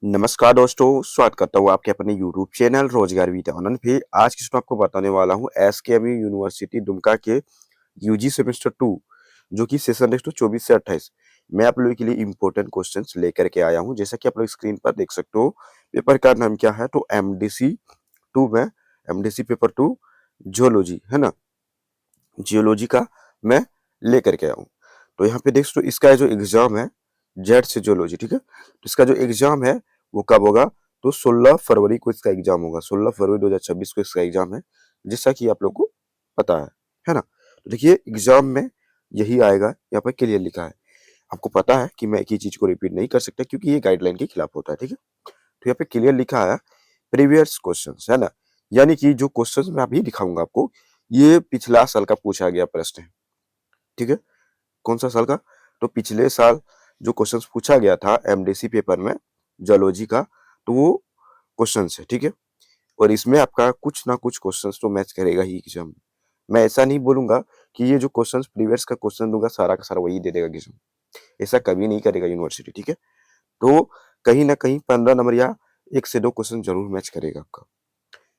नमस्कार दोस्तों, स्वागत करता हूँ आपके अपने यूट्यूब चैनल रोजगार विद आनंद पे। आज की आपको बताने वाला हूँ एसकेएमयू यूनिवर्सिटी दुमका के यूजी सेमेस्टर 2 जो कि सेशन नेक्स्ट 24 से 28 मैं आप लोगों के लिए इंपॉर्टेंट क्वेश्चंस लेकर के आया हूँ। जैसा कि आप लोग स्क्रीन पर देख सकते हो, पेपर का नाम क्या है तो एमडीसी 2 में एमडीसी पेपर 2 जियोलॉजी है ना, जियोलॉजी का मैं लेकर के आया हूँ। तो यहाँ पे देख सकते हो इसका जो एग्जाम है जेड से जियोलॉजी, ठीक है। तो इसका जो एग्जाम है वो कब होगा तो 16 फरवरी को इसका एग्जाम होगा। 16 फरवरी 2026 को इसका एग्जाम है, जैसा कि आप लोग को पता है ना। तो देखिए एग्जाम में यही आएगा, यहाँ पर क्लियर लिखा है। आपको पता है कि मैं एक ही चीज को रिपीट नहीं कर सकता क्योंकि ये गाइडलाइन के खिलाफ होता है, ठीक है। तो यहाँ पे क्लियर लिखा है प्रीवियस क्वेश्चंस, है ना, यानी कि जो क्वेश्चंस मैं अभी दिखाऊंगा आपको ये पिछला साल का पूछा गया प्रश्न है, ठीक है। कौन सा साल का तो पिछले साल जो क्वेश्चंस पूछा गया था एमडीसी पेपर में जियोलॉजी का, तो वो क्वेश्चंस है, ठीक है। और इसमें आपका कुछ ना कुछ क्वेश्चंस तो मैच करेगा ही एग्जाम। मैं ऐसा नहीं बोलूंगा कि ये जो क्वेश्चंस प्रीवियस का क्वेश्चन दूंगा सारा का सारा वही दे देगा एग्जाम, ऐसा कभी नहीं करेगा यूनिवर्सिटी, ठीक है। तो कहीं ना कहीं 15 नंबर या 1 से 2 क्वेश्चन जरूर मैच करेगा आपका।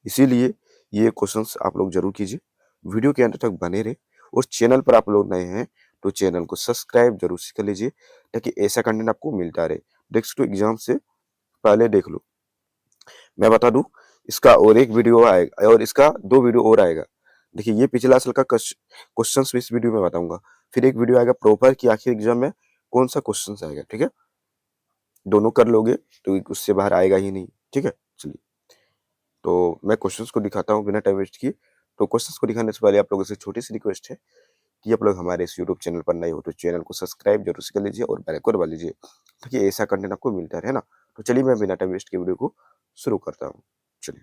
इसीलिए ये क्वेश्चंस आप लोग जरूर कीजिए, वीडियो के अंत तक बने रहे। और चैनल पर आप लोग नए हैं तो चैनल को सब्सक्राइब जरूर से कर लीजिए ताकि ऐसा कंटेंट आपको मिलता रहे। नेक्स्ट एग्जाम से पहले देख लो। मैं बता दूं इसका और एक वीडियो आएगा और इसका 2 वीडियो और आएगा। देखिए ये पिछला साल का क्वेश्चंस इस वीडियो में बताऊंगा, फिर एक वीडियो आएगा प्रॉपर कि आखिर एग्जाम में कौन सा क्वेश्चंस आएगा, ठीक है। दोनों कर लोगे तो उससे बाहर आएगा ही नहीं, ठीक है। चलिए तो मैं क्वेश्चंस को दिखाता हूँ बिना टाइम वेस्ट किए। तो क्वेश्चंस को दिखाने से पहले आप लोगों से छोटी सी रिक्वेस्ट है कि आप लोग हमारे इस यूट्यूब चैनल पर नए हो तो चैनल को सब्सक्राइब जरूर से कर लीजिए और बेल आइकन दबा लीजिए ताकि ऐसा कंटेंट आपको मिलता रहे ना। तो चलिए मैं बिना टाइम वेस्ट के वीडियो को शुरू करता हूँ। चलिए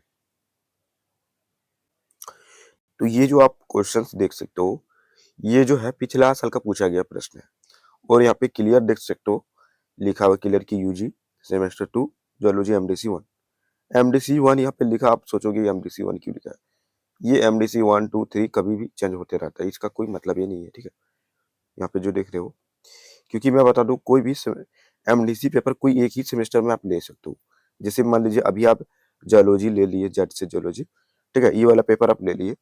तो ये जो आप क्वेश्चंस देख सकते हो ये जो है पिछला साल का पूछा गया प्रश्न है। और यहाँ पे क्लियर देख सकते हो, लिखा हुआ क्लियर की UG semester 2 geology MDC 1। MDC 1 यहाँ पे लिखा, आप सोचोगे एमडीसी 1 क्यों लिखा है। ये एमडीसी 1 2 3 कभी भी चेंज होते रहता है, इसका कोई मतलब ये नहीं है, ठीक है। यहाँ पे जो देख रहे हो, क्योंकि मैं बता दूं कोई भी एमडीसी पेपर कोई एक ही सेमेस्टर में आप ले सकते हो। जैसे मान लीजिए अभी आप जियोलॉजी ले लिए, जेड से जियोलॉजी, ठीक है, ये वाला पेपर आप ले लिए,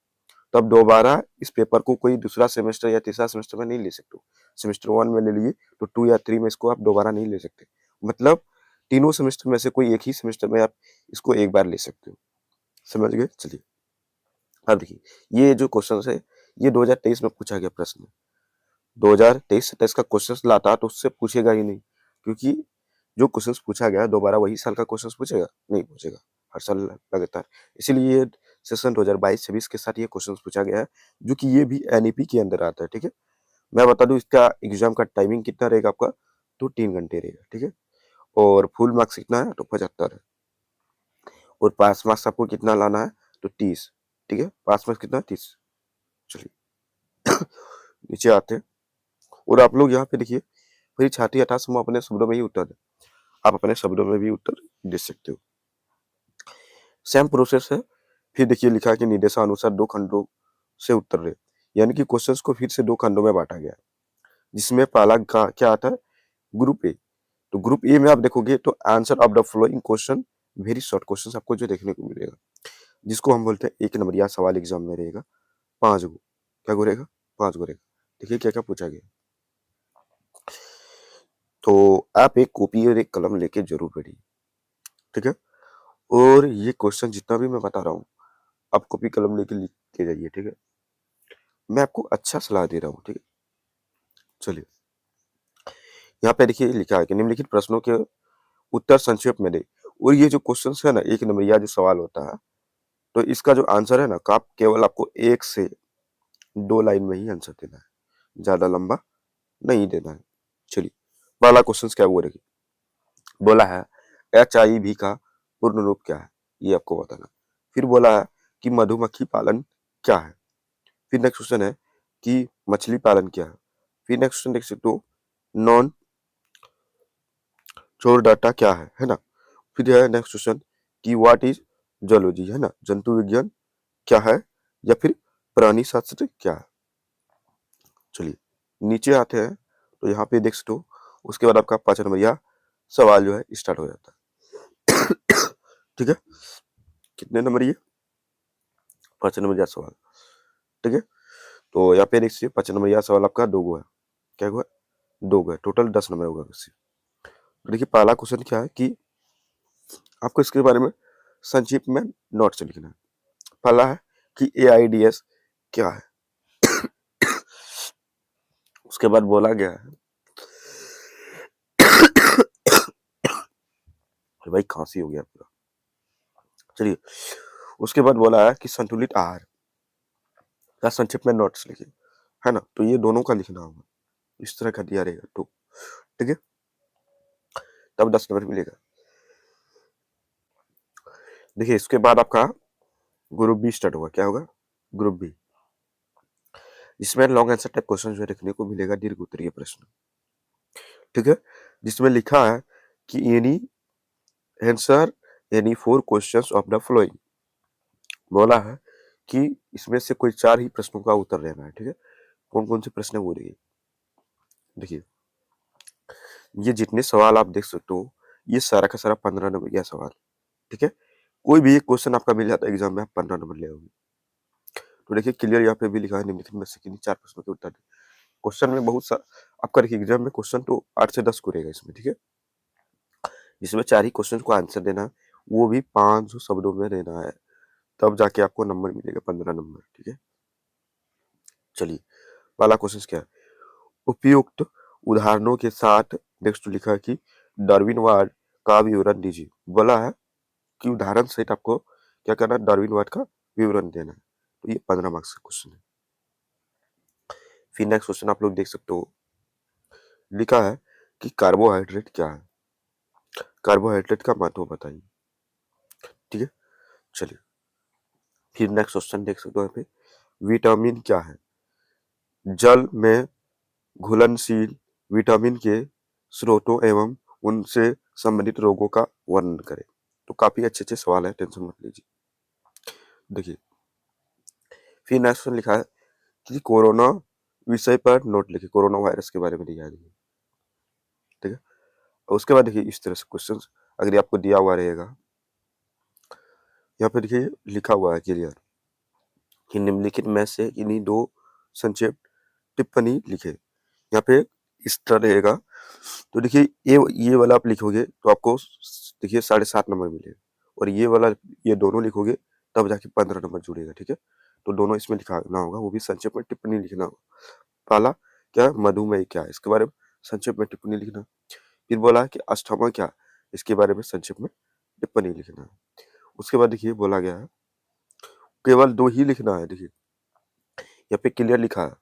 तो अब दोबारा इस पेपर को कोई दूसरा सेमेस्टर या तीसरा सेमेस्टर में नहीं ले सकते हो। सेमेस्टर 1 में ले लिए तो 2 या 3 में इसको आप दोबारा नहीं ले सकते। मतलब तीनों सेमेस्टर में से कोई एक ही सेमेस्टर में आप इसको एक बार ले सकते हो। समझ गए। चलिए अब देखिए ये जो क्वेश्चन है ये 2023 में पूछा गया प्रश्न। 2023-27 का क्वेश्चन लाता तो उससे पूछेगा ही नहीं, क्योंकि जो क्वेश्चन पूछा गया दोबारा वही साल का क्वेश्चन पूछेगा नहीं पूछेगा, हर साल लगातार। इसीलिए सेशन 2022-26 के साथ ये क्वेश्चन पूछा गया है, जो कि ये भी एनईपी के अंदर आता है, ठीक है। मैं बता दूं इसका एग्जाम का टाइमिंग कितना रहेगा आपका तो 3 घंटे रहेगा, ठीक है। और फुल मार्क्स कितना है तो 75 है। और पास मार्क्स आपको कितना लाना है तो 30, ठीक है। पास मार्क्स कितना 30। चलिए नीचे आते हैं और आप लोग यहाँ पे देखिए फिर छाती हताश हम अपने शब्दों में ही उत्तर दें। आप अपने शब्दों में भी उत्तर दे सकते हो। सेम प्रोसेस है। फिर देखिए लिखा है कि निर्देशानुसार 2 खंडों से उत्तर दे, यानी कि क्वेश्चंस को फिर से 2 खंडों में बांटा गया है, जिसमें पहला का क्या आता है ग्रुप ए। तो ग्रुप ए में आप देखोगे तो answer of the following question very short question आपको जो देखने को मिलेगा, जिसको हम बोलते हैं 1 नंबरिया सवाल एग्जाम में रहेगा 5 गो। क्या गो रहेगा 5 गो रहेगा। देखिए क्या क्या पूछा गया। तो आप एक कॉपी और एक कलम लेके जरूर पढ़िए, ठीक है। और ये क्वेश्चन जितना भी मैं बता रहा हूँ आप कॉपी कलम लेके लिख के जाइए, ठीक है। मैं आपको अच्छा सलाह दे रहा हूँ, ठीक है। चलिए यहाँ पे देखिए लिखा है कि निम्नलिखित प्रश्नों के उत्तर संक्षेप में दे। और ये जो क्वेश्चन है ना 1 नंबर या जो सवाल होता है तो इसका जो आंसर है ना आप केवल आपको 1 से 2 लाइन में ही आंसर देना है, ज्यादा लंबा नहीं देना है। चलिए पहला क्वेश्चन क्या वो देखिए, बोला है HIV का पूर्ण रूप क्या है, ये आपको बताना। फिर बोला है कि मधुमक्खी पालन क्या है। फिर नेक्स्ट क्वेश्चन है कि मछली पालन क्या है। फिर नेक्स्ट क्वेश्चन देख सकते हो नॉन चोर डाटा क्या है ना। फिर है नेक्स्ट क्वेश्चन कि व्हाट इज जूलॉजी, है ना, जंतु विज्ञान क्या है, या फिर प्राणी शास्त्र क्या है। चलिए नीचे आते हैं तो यहाँ पे देख सकते हो उसके बाद आपका 5 नंबर यह सवाल जो है स्टार्ट हो जाता है। ठीक है, कितने नंबर ये 5 नंबर या सवाल। ठीक है, तो यहाँ पे देखिए 5 नंबर या सवाल आपका 2 गो है, क्या हुआ 2 गो है, टोटल 10 नंबर होगा इससे। तो देखिए पहला क्वेश्चन क्या है कि आपको इसके बारे में संक्षिप्त में नोट्स लिखना है। पहला है कि एआईडीएस क्या है, उसके बाद बोला गया है भाई खांसी हो गया पूरा। चलिए उसके बाद बोला है कि संतुलित आहार का संक्षिप्त में नोट्स लिखिए, है ना, तो ये दोनों का लिखना होगा, इस तरह का दिया रहेगा तो ठीक है, तब 10 नंबर मिलेगा। देखिए इसके बाद आपका ग्रुप बी स्टार्ट होगा, क्या होगा ग्रुप बी, जिसमें लॉन्ग आंसर टाइप क्वेश्चन जो देखने को मिलेगा, दीर्घ उत्तरीय प्रश्न। ठीक है, जिसमें लिखा है कि any answer any 4 questions of the following, बोला है कि इसमें से कोई 4 ही प्रश्नों का उत्तर देना है। ठीक है, कौन कौन से प्रश्न वो देखिए ये जितने सवाल आप देख सकते हो, ये सारा का सारा 15 नंबर का सवाल। ठीक है, कोई भी एक क्वेश्चन आपका मिल जाता है एग्जाम में, आप 15 नंबर ले आओगे। तो देखिए क्लियर यहाँ पे भी लिखा है निम्नलिखित में से किन्हीं 4 प्रश्नों के उत्तर। क्वेश्चन में बहुत सा आपका देखिए एग्जाम में क्वेश्चन तो 8 से 10 को रहेगा इसमें। ठीक है, जिसमें 4 ही क्वेश्चन को आंसर देना है, वो भी 500 शब्दों में देना है, तब जाके आपको नंबर मिलेगा 15 नंबर। ठीक है, चलिए पहला क्वेश्चन क्या है, उपयुक्त उदाहरणों के साथ नेक्स्ट लिखा है कि डार्विनवाद का विवरण दीजिए। बोला है कि उदाहरण सहित आपको क्या करना है, डार्विनवाद का विवरण देना है। तो ये 15 मार्क्स का क्वेश्चन है। फिर नेक्स्ट क्वेश्चन आप लोग देख सकते हो, लिखा है कि कार्बोहाइड्रेट क्या है, कार्बोहाइड्रेट का महत्व बताइए। ठीक है, चलिए फिर नेक्स्ट क्वेश्चन देख सकते हो यहाँ पे, विटामिन क्या है, जल में घुलनशील विटामिन के स्रोतों एवं उनसे संबंधित रोगों का वर्णन करें। तो काफी अच्छे अच्छे सवाल है, टेंशन मत लीजिए। देखिए फिर नेक्स्ट लिखा है कि कोरोना विषय पर नोट लिखिए, कोरोना वायरस के बारे में लिखा है। ठीक है, और उसके बाद देखिए इस तरह से क्वेश्चन अगर आपको दिया हुआ रहेगा, यहाँ पे देखिए लिखा हुआ है क्लियर कि निम्नलिखित में से इन्हीं 2 संक्षेप टिप्पणी लिखे। यहाँ पे इस तरह रहेगा, तो देखिए ये वाला आप लिखोगे तो आपको देखिए 7.5 नंबर मिलेगा, और ये वाला ये दोनों लिखोगे तब जाके 15 नंबर जुड़ेगा। ठीक है, तो दोनों इसमें लिखना होगा, वो भी संक्षेप में टिप्पणी लिखना होगा। पहला क्या मधुमेह क्या है, इसके बारे में संक्षेप में टिप्पणी लिखना। फिर बोला कि अस्थमा क्या, इसके बारे में संक्षेप में टिप्पणी लिखना है। उसके बाद देखिए बोला गया है केवल 2 ही लिखना है। देखिए यहाँ पे क्लियर लिखा है,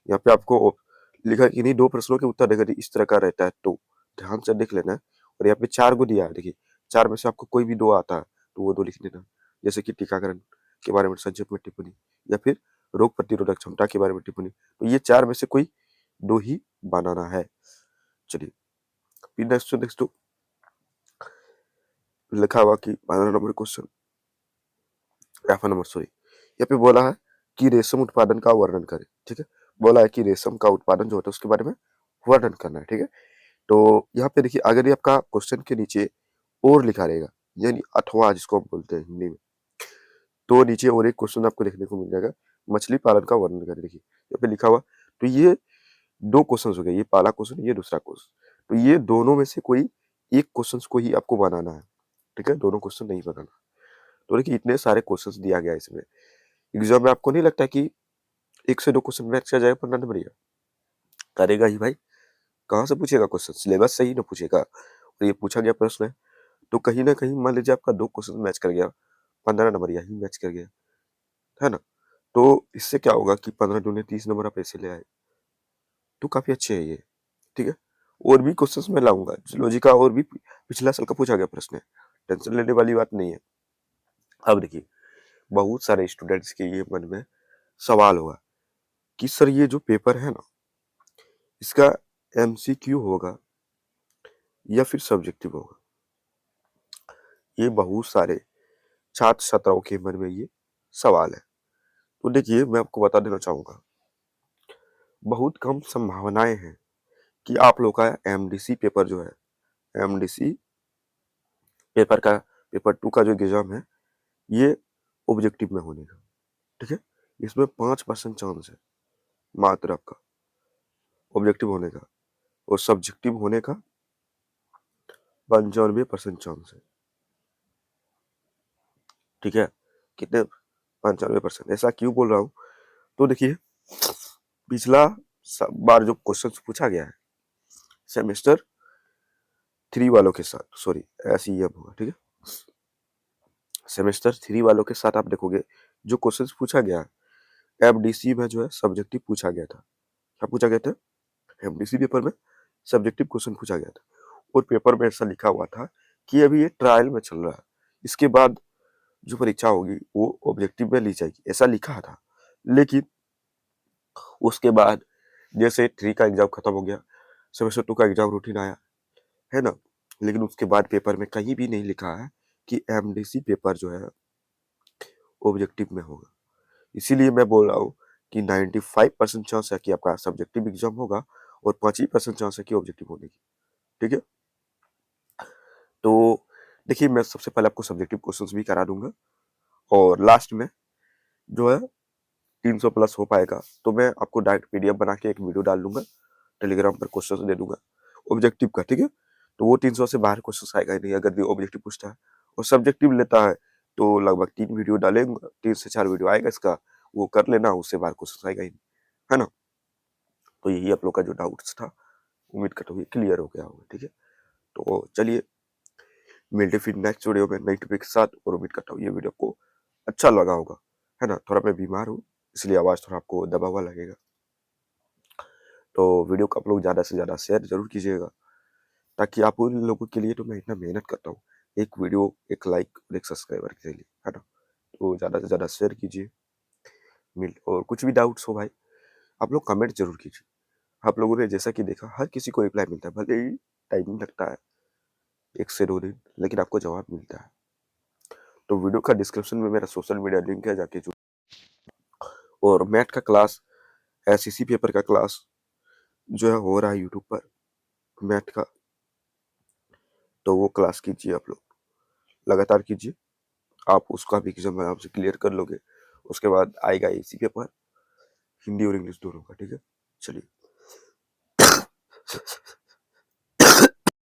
यहाँ पे आपको लिखा है इन्हीं 2 प्रश्नों के उत्तर देगा, इस तरह का रहता है, तो ध्यान से देख लेना है। और यहाँ पे 4 को दिया है, देखिए 4 में से आपको कोई भी 2 आता है तो वो 2 लिख देना, जैसे कि टीकाकरण के बारे में संक्षेप में टिप्पणी, या फिर रोग प्रतिरोधक क्षमता के बारे में टिप्पणी। तो ये 4 में से कोई 2 ही बनाना है। चलिए फिर नेक्स्ट लिखा हुआ कि 15 नंबर क्वेश्चन, 5 नंबर सॉरी, यहाँ पे बोला है कि रेशम उत्पादन का वर्णन करें। ठीक है, बोला है कि रेशम का उत्पादन जो होता है उसके बारे में वर्णन करना है। ठीक है, तो यहाँ पे देखिए अगर ये आपका क्वेश्चन के नीचे और लिखा रहेगा, यानी अथवा जिसको हम बोलते हैं हिंदी में, तो नीचे और एक क्वेश्चन आपको देखने को मिल जाएगा, मछली पालन का वर्णन करें। देखिए यहाँ पे लिखा हुआ, तो ये 2 क्वेश्चन हो गए, ये पहला क्वेश्चन, ये दूसरा क्वेश्चन, तो ये दोनों में से कोई एक क्वेश्चन को ही आपको बनाना है। ठीक है, दोनों क्वेश्चन नहीं बनाना। तो देखिए इतने सारे क्वेश्चन दिया गया है इसमें, एग्जाम में आपको नहीं लगता कि 1 से 2 क्वेश्चन मैच कर जाएगा 15 नंबर? करेगा ही भाई, कहाँ से पूछेगा क्वेश्चन, सिलेबस से ही ना पूछेगा। और ये पूछा गया प्रश्न है, तो कहीं ना कहीं मान लीजिए आपका 2 क्वेश्चन मैच कर गया, 15 नंबर यही मैच कर गया, है ना, तो इससे क्या होगा कि 15 दूनी 30 नंबर आप ऐसे ले आए, तो काफी अच्छे है ये। ठीक है, और भी क्वेश्चंस मैं लाऊंगा जूलॉजी का, और भी पिछला साल का पूछा गया प्रश्न है, टेंशन लेने वाली बात नहीं है। अब देखिए बहुत सारे स्टूडेंट्स के ये मन में सवाल होगा कि सर ये जो पेपर है ना, इसका एमसीक्यू होगा या फिर सब्जेक्टिव होगा। ये बहुत सारे छात्र छात्राओं के मन में ये सवाल है। तो देखिए मैं आपको बता देना चाहूंगा, बहुत कम संभावनाएं हैं कि आप लोग का एमडीसी पेपर जो है, एमडीसी पेपर 2 का जो एग्जाम है ये ऑब्जेक्टिव में होने का, ठीक है। इसमें 5% चांस है मात्र आपका ऑब्जेक्टिव होने का, और सब्जेक्टिव होने का 95% चांस है, ठीक है। कितने? 95%। ऐसा क्यों बोल रहा हूँ? तो देखिए, पिछला बार जो क्वेश्चन पूछा गया है सेमेस्टर 3 वालों के साथ, सॉरी ऐसे ही अब होगा, ठीक है। सेमेस्टर 3 वालों के साथ आप देखोगे जो क्वेश्चंस पूछा गया है एफडीसी में, जो है सब्जेक्टिव पूछा गया था। क्या पूछा गया था? एफडीसी पेपर में सब्जेक्टिव क्वेश्चन पूछा गया था, और पेपर में ऐसा लिखा हुआ था कि अभी ये ट्रायल में चल रहा है, इसके बाद जो परीक्षा होगी वो ऑब्जेक्टिव में ली जाएगी, ऐसा लिखा था। लेकिन उसके बाद जैसे 3 का एग्जाम खत्म हो गया, सेमेस्टर 2 का एग्जाम रूटीन आया, है ना। लेकिन उसके बाद पेपर में कहीं भी नहीं लिखा है कि एमडीसी पेपर जो है ऑब्जेक्टिव में होगा। इसीलिए मैं बोल रहा हूँ कि 95% चांस है कि आपका सब्जेक्टिव एग्जाम होगा, और 5% चांस है कि ऑब्जेक्टिव होने की, ठीक है। तो देखिए, मैं सबसे पहले आपको सब्जेक्टिव क्वेश्चंस भी करा दूंगा, और लास्ट में जो है 300 प्लस हो पाएगा तो मैं आपको डायरेक्ट पीडीएफ बना के एक वीडियो डाल दूंगा, टेलीग्राम पर क्वेश्चन दे दूंगा ऑब्जेक्टिव का, ठीक है। तो वो 300 से बाहर क्वेश्चन आएगा ही नहीं अगर ऑब्जेक्टिव पूछता है, और सब्जेक्टिव लेता है तो लगभग 3 वीडियो डालेंगे, 3 से 4 वीडियो आएगा इसका, वो कर लेना, उससे बाहर क्वेश्चन आएगा ही नहीं, है ना। तो यही आप लोग का जो डाउट्स था, उम्मीद करता हूँ क्लियर हो गया होगा, ठीक है। तो चलिए मिलते फिर नेक्स्ट वीडियो में नई टॉपिक के साथ, और उम्मीद करता हूँ ये वीडियो को अच्छा लगा होगा, है ना। थोड़ा मैं बीमार हूँ इसलिए आवाज थोड़ा आपको दबा हुआ लगेगा, तो वीडियो को आप लोग ज़्यादा से ज़्यादा शेयर जरूर कीजिएगा, ताकि आप उन लोगों के लिए, तो मैं इतना मेहनत करता हूँ, एक वीडियो, एक लाइक और एक सब्सक्राइबर के लिए, है ना। तो ज़्यादा से ज़्यादा शेयर कीजिए। और कुछ भी डाउट्स हो भाई, आप लोग कमेंट जरूर कीजिए। आप लोगों ने जैसा कि देखा, हर किसी को रिप्लाई मिलता है, भले ही टाइमिंग लगता है 1 से 2 दिन, लेकिन आपको जवाब मिलता है। तो वीडियो का डिस्क्रिप्शन में मेरा सोशल मीडिया लिंक है, जाके जुड़। और मैथ का क्लास, एसएससी पेपर का क्लास जो है हो रहा है यूट्यूब पर मैथ का, तो वो क्लास कीजिए, आप लोग लगातार कीजिए, आप उसका भी एग्जाम आराम से क्लियर कर लोगे। उसके बाद आएगा इसी पेपर, हिंदी और इंग्लिश दोनों का, ठीक है। चलिए